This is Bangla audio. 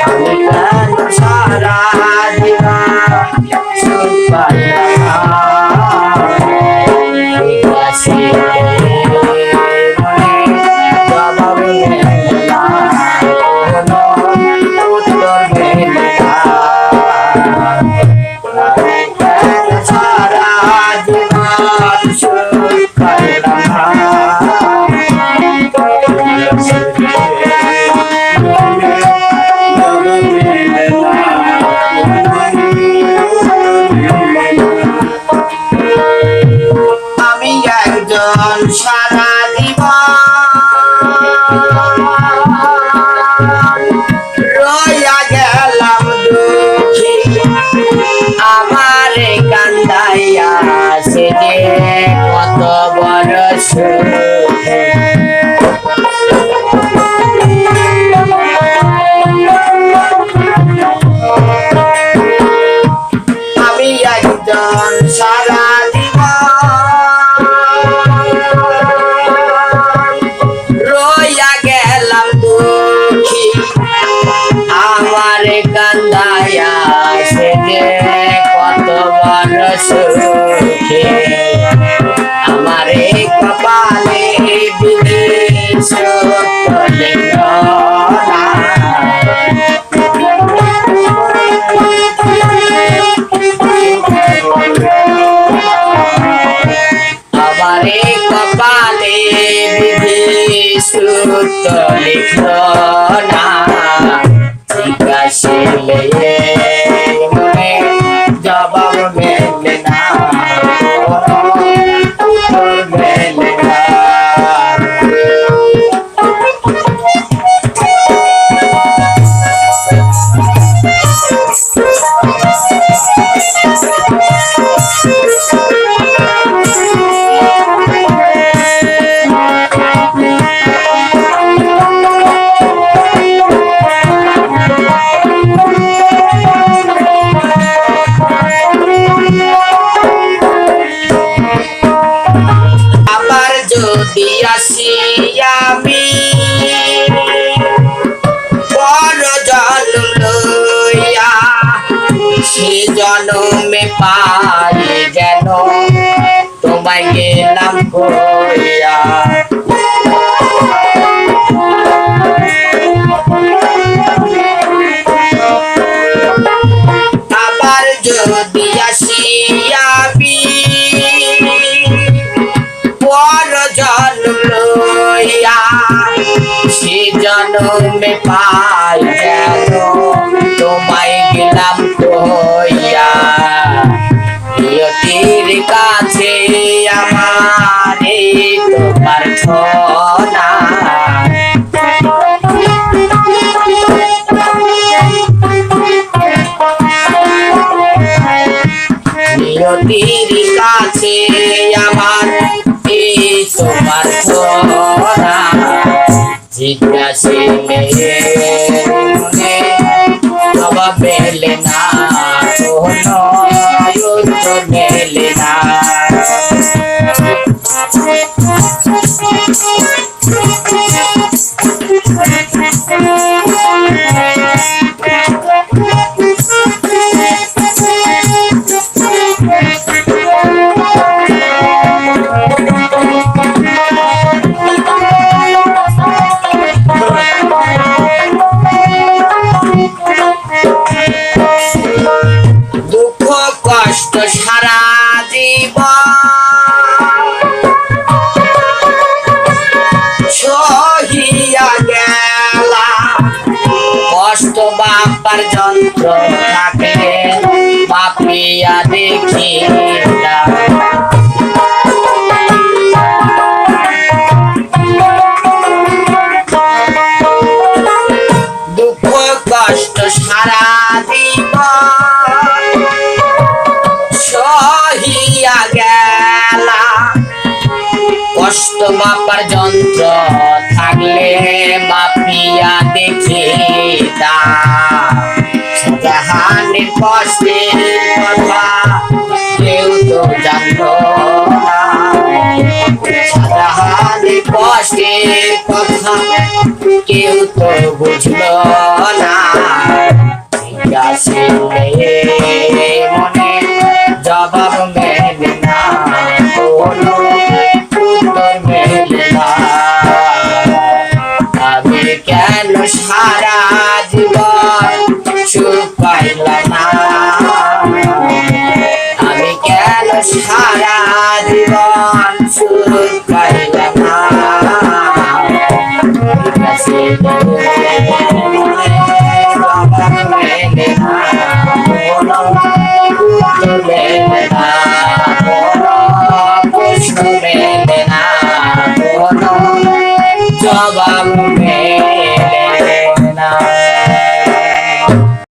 আমি কেন সারা জীবন সুখ পাইলাম সারা জীবন রইয়া গেলাম দুঃখী আমারে কান্দাইয়া সে যে কত বড় সুখী আমি একজন সারা কান্দায়া সে যে কত বড় সুখে আমার কপালে বিধি সত্য লেখ আমার কপালে বিধি সত্য লেখ না জিজ্ঞাসিলে জবাব মেলে না মেলে না দিয়াছি আমি বড় জন্ম লইয়া সে জন্মে পাই যেন তোমায় গেলাম কইয়া আবার যদি আসি আমি সে জন্মে পাই যেন তোমায় গেলাম কইয়া নিয়তির কাছে আমার তোমার ছনা নিয়তির কাছে আমার তোমার ছনা জিজ্ঞাসিলে জবাব মেলে না কোনো উত্তর মেলে না কষ্ট সারা জীবন সহিয়া গেলা কষ্ট বাপার যন্ত্র থাকলে পাপিয়া দেখি দুঃখ কষ্ট সারা জীবন সহিয়া গেলা কষ্ট মাপার যন্ত্র থাকলে মাপিয়া দেখে জাহানের কষ্টের কথা কেউ তো জানলো না জাহানের কষ্টের কথা কেউ তো বুঝলো না আসিলে মনে জবাব মেলে না, কোনো উত্তর মেলে না। আমি কেন সারা